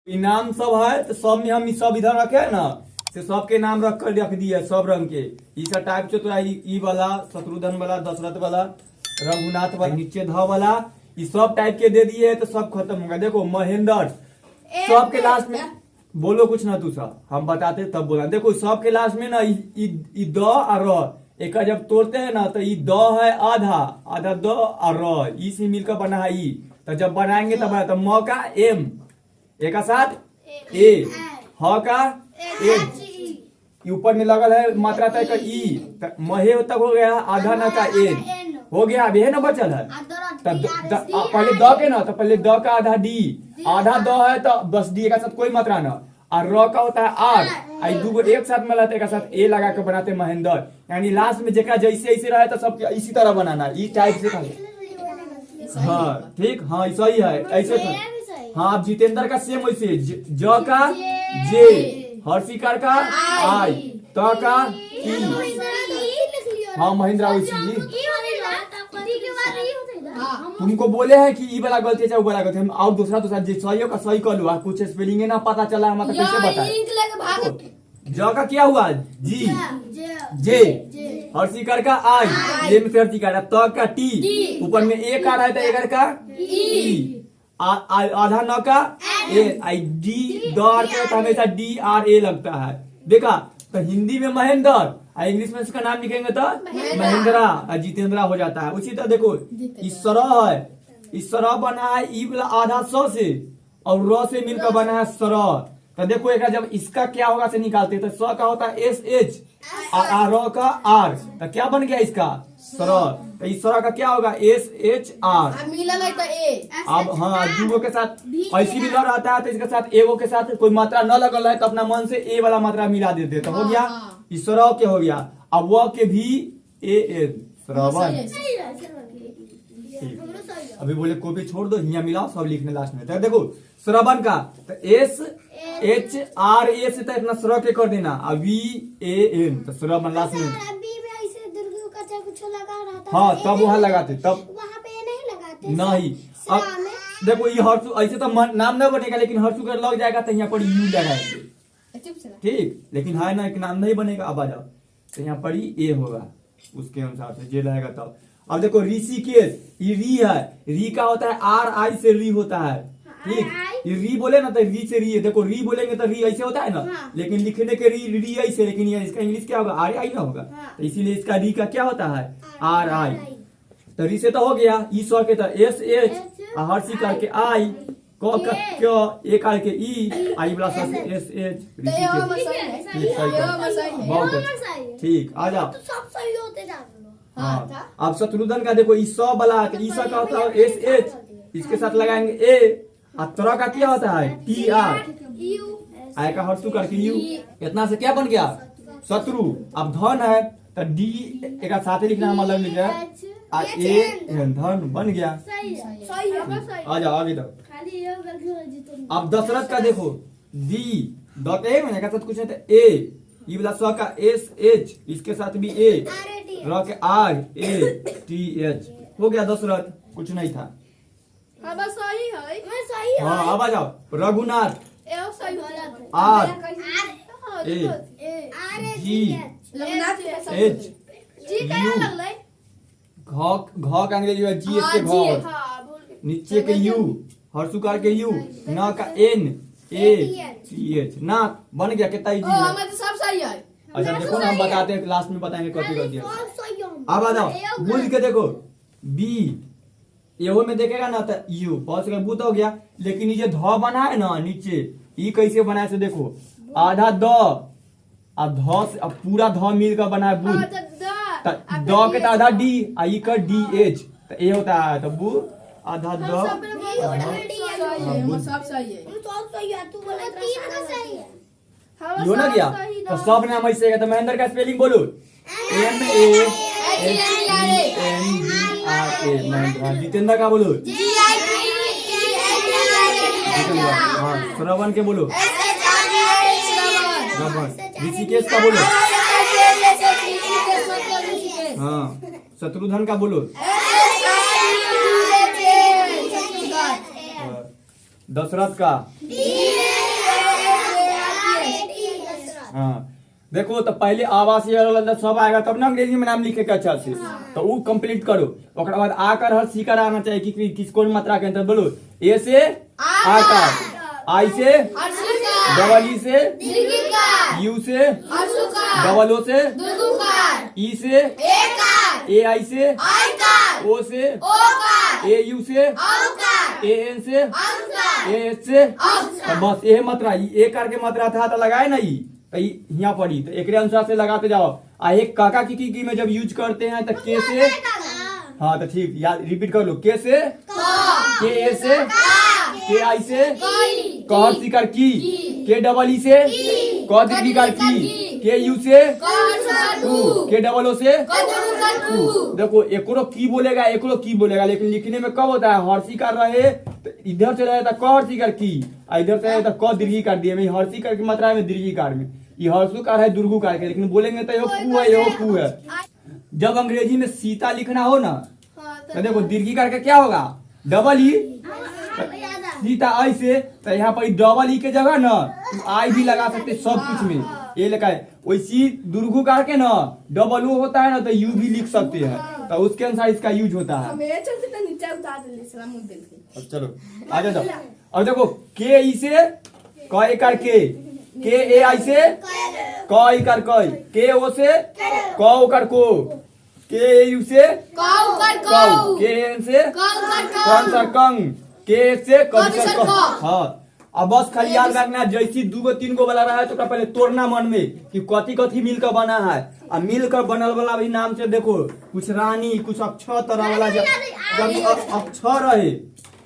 नाम सब है तो सब में हम सब इधर रखे है ना, से सबके नाम रख कर रख दिए सब रंग के। ई सब टाइप से तोरा ई वाला, शत्रुघ्न वाला, दशरथ वाला, रघुनाथ वाला, नीचे ध वाला, ये सब टाइप के दे दिए तो सब खत्म हो गया। देखो महेंद्र सबके लास्ट में बोलो कुछ ना, तू सब हम बताते तब बोला। देखो सबके लास्ट में ना ई द और र एक जब तोड़ते हैं ना तो ई द है आधा, आधा द और र, ई से मिलकर बना है ई। तो जब बनाएंगे तब तो म का एम, ए का साथ ए, ह का एच, ऊपर में लगल है मात्रा तय का ई, महे तक हो गया, आधा न का एन हो गया। अब यह ना बचल है पहले द के ना, तो पहले द का आधा डी, आधा द है तो बस डी का साथ कोई मात्रा ना, और र का होता है आर, आई दो एक साथ मिलाते एक साथ ए लगा के बनाते महेंद्र। यानी लास्ट में जेका जैसे ऐसे रहे तो सब इसी तरह बनाना, इस टाइप से खाली। हाँ ठीक, हाँ सही है ऐसे था। हाँ अब जितेंद्र का सेम वैसे, ज का जे, हर्षिकार का आई, त का टी। हाँ महिंद्रा वैसे तुमको बोले हैं कि ई वाला गलती है, वो वाला गलती है, और दूसरा जे सही का सही कर लो। कुछ स्पेलिंग ना पता चला हमारा तो कैसे बताए। ज का क्या हुआ जी, जे, हर्षिकार का आई, ये में से हर्षिकार, त का टी, ऊपर में ए का रहा था, एकर का ई, आधा न का ए, आई डी दौर के तो हमेशा डी आर ए लगता है। देखा तो हिंदी में महेंद्र और इंग्लिश में इसका नाम लिखेंगे तो महेंद्रा और जितेंद्रा हो जाता है। उसी तरह देखो इसरा है, इसरा बना है ई वाला आधा स से और र से मिलकर बना है सर। तो देखो एक जब इसका क्या होगा से निकालते तो स का होता है एस एच और र का आर, तो क्या बन गया इसका सर। तो इस तरह का क्या होगा एस एच आर। अब हाँ दूगो के साथ ऐसी भी लड़ आता है तो इसके साथ एगो के साथ कोई मात्रा न लगल है तो अपना मन से ए वाला मात्रा मिला देते तो हो गया इस तरह के हो गया। अब वह के भी ए एन श्रवण। अभी बोले कॉपी छोड़ दो, यहाँ मिलाओ सब लिखने लास्ट में। तो देखो श्रवण का तो एस एच आर ए से तो इतना स्र के कर देना, वी ए एन तो श्रवण लास्ट में। हाँ तब वहां लगाते, तब वहां पे नहीं लगाते नहीं। अब देखो ये हर्षु ऐसे तो नाम न बनेगा, लेकिन हर्षु कर लग जाएगा तो यहाँ पर यू लगाएंगे ठीक, लेकिन है ना एक नाम नहीं बनेगा। अब आ जाओ तो यहाँ पर ही ए होगा उसके अनुसार से जे रहेगा तब। अब देखो ऋषिकेश, ये री है, री का होता है आर आई से री होता है ठीक। ये री बोले ना तो री से री है, देखो री बोलेंगे तो री ऐसे होता है ना, लेकिन लिखने के री ऐसे, लेकिन ये इसका इंग्लिश क्या होगा आर आई ना होगा, तो इसीलिए इसका री का क्या होता है आर आई। तो री से तो हो गया, ई सौ के तो एस एच, हर्षी करके आई, क का क, ए करके ई, आई वाला से एस एच। ठीक आ जाओ। हाँ अब शत्रुघ्न का देखो ई सौ वाला, ई सौ का होता है एस एच, इसके साथ लगाएंगे ए, और तरह का क्या होता है टी आर, आई का हर्षु करके यू, इतना से क्या बन गया शत्रु। अब धन है तो डी एक साथ ही लिखना, हम अलग लिख रहे हैं ए धन बन गया। आ जाओ आगे तक। अब दशरथ का देखो डी डॉट ए में साथ कुछ नहीं था ए, ये वाला स का एस एच, इसके साथ भी ए, र के आर ए टी एच हो गया दशरथ, कुछ नहीं था। हाँ अब आ जाओ Raghunath R A G H U, घ का अंग्रेजी है जी एच के घ, नीचे के यू, हर्षुकार के यू, न का एन ए टी एच, ना बन गया कितना इजी है। अच्छा देखो ना हम बताते हैं लास्ट में बताएंगे कॉपी कर दिया। अब आ जाओ बुझ के देखो बी, एहो में देखेगा ना तो यू बहुत से बूत हो गया, लेकिन ये ध बना है ना नीचे, ई कैसे बना है देखो आधा द, अब ध से अब पूरा ध मिल कर बना है बुध, द के तो आधा डी, आई का डी एच, तो ए होता है तो बू आधा द यो ना गया। तो सब नाम ऐसे है, तो महेंद्र का स्पेलिंग बोलो M A N D R A Mahendra. Jitendra का बोलो हाँ, श्रवण के बोलो ऋषिकेश का बोलो हाँ, शत्रुघ्न का बोलो दशरथ का हाँ देखो, तो पहले आवासीय वाला सब आएगा तब ना अंग्रेजी में नाम लिखेगा अच्छा से। तो वो कंप्लीट करो, ओकरा बाद आकर हर सीकर आना चाहिए कि किस कौन मात्रा के अंदर बोलो। ए से आकार, आई से डबल ई से, यू से डबल ओ से, ई से ए आई से, ओ से ए यू से, ए एन से, ए एच से। तो बस ये मात्रा ए करके मात्रा था तो लगाए ना यहाँ पड़ी, तो एक अनुसार से लगाते जाओ। आ एक काका की में जब यूज करते हैं तो के से, हाँ तो ठीक याद रिपीट कर लो। के से, के ए से, के आई से, कहर शिकार की, के डबल ई से, क दीर्घिकार की, के यू से, के डबल ओ से। देखो एकरो की बोलेगा, एकरो की बोलेगा, लेकिन लिखने में कब होता है हर्षिकार रहे तो इधर से रहे तो क हर्षिकार की, इधर से रहे तो क दीर्घिकार दिए में हर्षिकार की मात्रा में दीर्घिकार में ये हर्षुकार है दुर्घुकार के, लेकिन बोलेंगे तो यो कू है, यो कू है। जब अंग्रेजी में सीता लिखना हो ना तो देखो दीर्घिकार का क्या होगा, डबल ई, सीता आई से, तो यहाँ पर डबल ई के जगह ना आई भी लगा सकते सब कुछ में, ये लिखा है। वैसी दुर्घुकार के ना डबल ओ होता है ना तो यू भी लिख सकते हैं, तो उसके अनुसार इसका यूज होता है। अब चलो आगे जाओ। अब देखो के ई से क इकार के ए आई से क इकार कई, के ओ से क उकार को, के यू से कौ, के एन से कौन सा कंग, के से कौन। हाँ अब बस खाली याद रखना जैसी 2 गो 3 गो वाला रहा है तो पहले तोड़ना मन में कि कथी कथी मिलकर बना है। अब मिलकर बनल वाला भी नाम से देखो, कुछ रानी कुछ अक्षर तरह वाला जब अक्षर रहे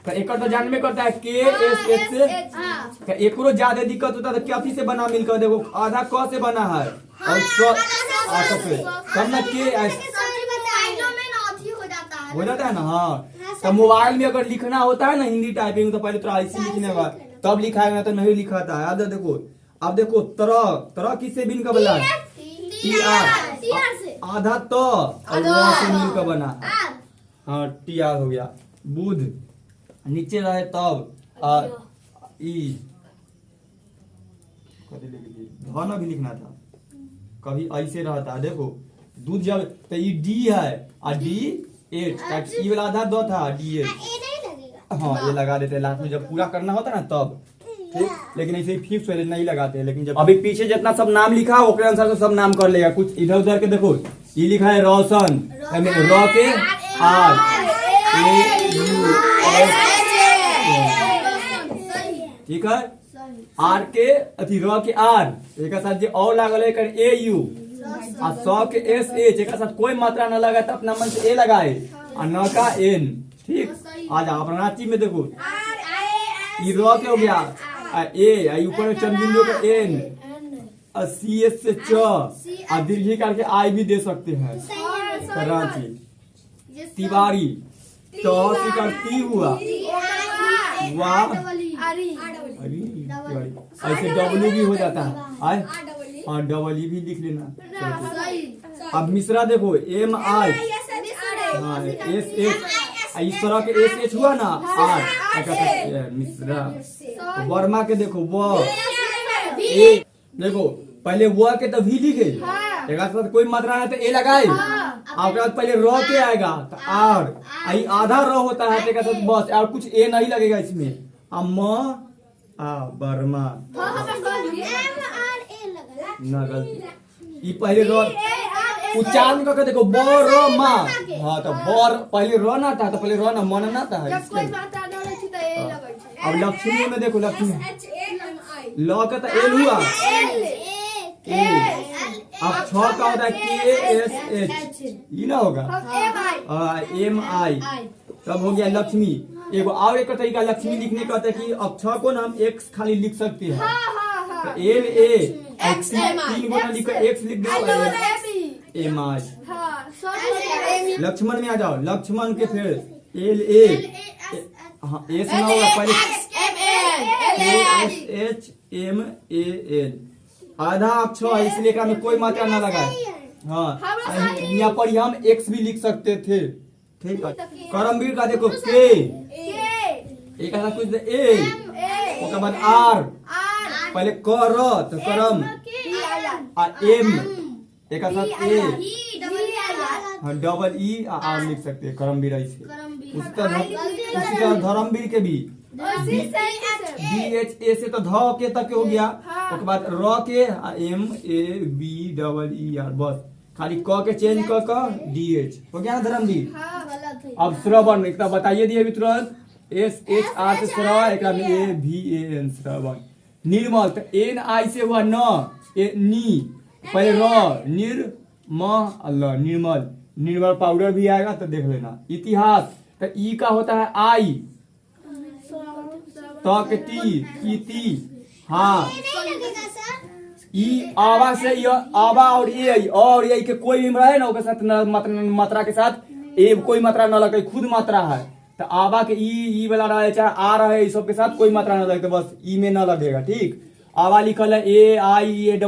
तो एक तो जानबे करता है के एस एच से, एकरो ज्यादा दिक्कत होता है तो कथी से बना मिलकर, देखो आधा क से बना है और तब ना के हो जाता है ना। हाँ तो मोबाइल में अगर लिखना होता है ना हिंदी टाइपिंग तो पहले तो ऐसे लिखने का तब लिखा है, तो नहीं लिखाता है। अब देखो, अब देखो तरह तरह किससे बिन का बना है, टी आर, आधा तो और से मिल का बना है। हाँ टी आर हो गया। बुध नीचे रहे तब ई धन भी लिखना था, कभी ऐसे रहता है। देखो दूध जब तो ये डी है और डी 8 ई वाला आधा दो था डी 8। हाँ ये लगा देते लास्ट में जब पूरा करना होता है ना तब, ठीक। लेकिन ऐसे ही फिक्स नहीं लगाते, लेकिन जब अभी पीछे जितना सब नाम लिखा है उसके अनुसार से सब नाम कर लेगा। कुछ इधर उधर के देखो ये लिखा है रोशन, रॉ के आर ए यू एस, ठीक है। आर के अथी रॉ के आर एक साथ जो और लागल है कर ए यू और सौ के एस एच एक साथ कोई मात्रा न लगा तो अपना मन से ए लगाए और न का एन, ठीक। आ जाओ अपना रांची में देखो ये रॉ के हो गया ए ऊपर में चंद्रबिंदु का एन, सी एस से च और दीर्घिकार के आई भी दे सकते हैं। रांची तिवारी चौहर ती हुआ वाह, ऐसे डब्ल्यू भी हो जाता है और डबल ई भी लिख लेना। अब मिश्रा देखो एम आई एस एच, इस तरह के एस एच हुआ ना आर मिश्रा। वर्मा के देखो वो ए, देखो पहले वो के तो भी लिखे एक साथ कोई मात्रा है तो ए लगाए, आपके बाद पहले रॉ के आएगा तो आर, आई आधा रॉ होता है एक साथ बस, और कुछ ए नहीं लगेगा इसमें। वर्मा ना गलती, ये पहले रॉ उच्चारण करके देखो बरमा। हाँ तो बर पहले रॉ ना था तो पहले रॉ ना मन ना था। अब लक्ष्मी में देखो लक्ष्मी लॉ का तो एल हुआ, अब छ का होता है के एस एच, ये ना होगा एम आई, तब हो गया लक्ष्मी। एगो और एक तरीका लक्ष्मी लिखने का होता है कि अक्षर को ना हम एक्स खाली लिख सकते हैं, तो एल ए एक्स 3 गो ना लिखकर एक्स लिख दो एम आई। लक्ष्मण में आ जाओ, लक्ष्मण के फिर एल ए एस ना होगा पहले S H M A N, आधा अक्षर है इसलिए का में कोई मात्रा ना लगाए। हाँ यहाँ पर हम एक्स भी लिख सकते थे, ठीक है। करमवीर का देखो के एक ऐसा कुछ ए उसके बाद आर, पहले कर तो करम एम एक साथ ए डबल ई आर लिख सकते हैं करमवीर ऐसे। उसी तरह धर्मवीर के भी DH A से तो ध के तक हो गया, उसके बाद र के MABEER बस खाली क के चेंज क DH हो गया ना धर्मवीर। अब श्रवण एक बताइए दिए अभी तुरंत SHR से श्रवण एक AVAN श्रवण। निर्मल तो NI से हुआ न नी पहले र निर्मल निर्मल पाउडर भी आएगा तो देख लेना। इतिहास तो ई का होता है आई तक टी इति हाँ ई आवा से आवा और ये के कोई भी रहे ना उसके साथ मात्रा के साथ ए कोई मात्रा न लगे खुद मात्रा है तो आवा के ई वाला रहे चाहे आ रहे इस सब के साथ कोई मात्रा न लगे तो बस ई में न लगेगा। ठीक आवा लिखल है AIE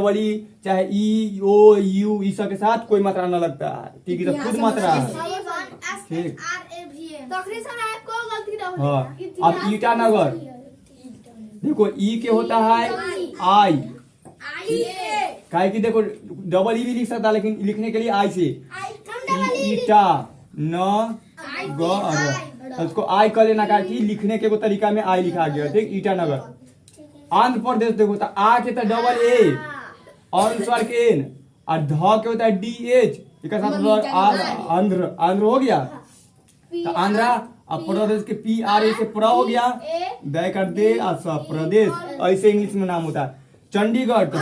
चाहे ई ओ यू इस सब के साथ कोई मात्रा न लगता है। ठीक है तो खुद मात्रा है। ठीक हाँ अब ईटानगर देखो ई के होता है आई काय की देखो डबल ई भी लिख सकता है लेकिन लिखने के लिए आई से ईटा न ग उसको आई कर लेना का कि लिखने के तरीका में आई लिखा गया। ठीक ईटानगर। आंध्र प्रदेश देखो तो आ के तो डबल ए अनुस्वार के एन और ध के होता है DH एक साथ आंध्र आंध्र हो गया तो आंध्रा अब प्रदेश के PRA से प्र हो गया दय कर दे प्रदेश ऐसे इंग्लिश में नाम होता है। चंडीगढ़ तो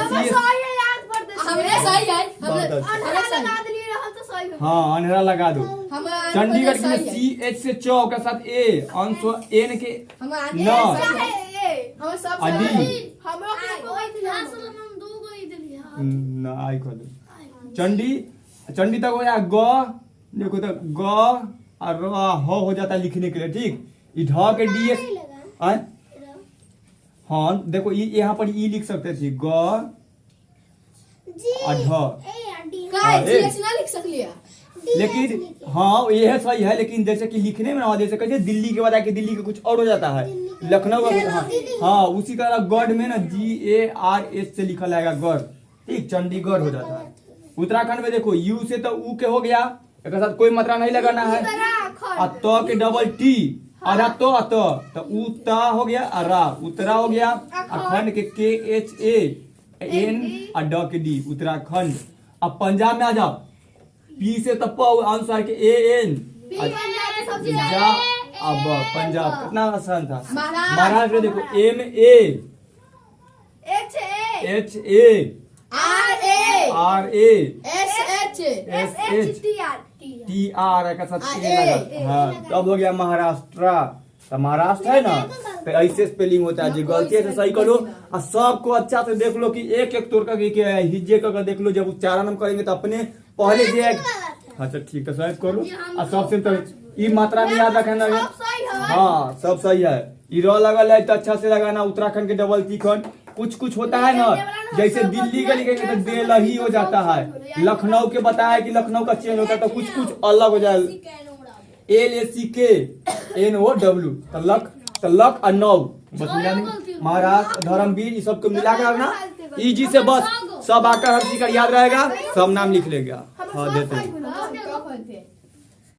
हाँ अंधेरा लगा दो। चंडीगढ़ के CH से च के साथ ए अंश एन के न न आई कर दो। चंडी तक हो गया ग देखो तो ग और हो जाता है लिखने के लिए। ठीक ई ढ के DH हाँ देखो यहाँ पर ई लिख सकते थे ग लिख सकलिए लेकिन हाँ यह सही है लेकिन जैसे कि लिखने में ना जैसे कैसे दिल्ली के बाद आके दिल्ली का कुछ और हो जाता है लखनऊ हाँ उसी तरह गढ़ में ना GARH से लिखा जाएगा गढ़। ठीक चंडीगढ़ हो जाता है। उत्तराखंड में देखो यू से तो ऊ के हो गया एक साथ कोई मात्रा नहीं लगाना है और त के डबल टी अरा तो उता हो गया अरा उत्तरा हो गया अखंड के KHAN और ड के D उत्तराखंड। अब पंजाब में आ जाओ P से तो प अनुसार के AN अब पंजाब कितना आसान था। महाराष्ट्र देखो MAHRA का साथ लगा हाँ तब हो गया महाराष्ट्र। तो महाराष्ट्र है ना तो ऐसे स्पेलिंग होता है जो गलती से सही करो और सबको अच्छा से देख लो कि एक एक तोड़ का हिज्जे का देख लो जब उच्चारण हम करेंगे तो अपने पहले से अच्छा ठीक है सही करो और सबसे तो ई मात्रा में याद रखना है। हाँ सब सही है ई र लगल है तो अच्छा से लगाना। उत्तराखंड के डबल टी खंड कुछ होता है ना जैसे दिल्ली का लिखेंगे तो देलही हो जाता है। लखनऊ के बताया कि लखनऊ का चेंज होता है तो कुछ अलग हो जाए LACKNOW तो लक और नौ बस महाराष्ट्र धर्मवीर ये सबको मिला कर ना इजी से बस सब आकर हर चीज का याद रहेगा सब नाम लिख लेगा। हाँ देते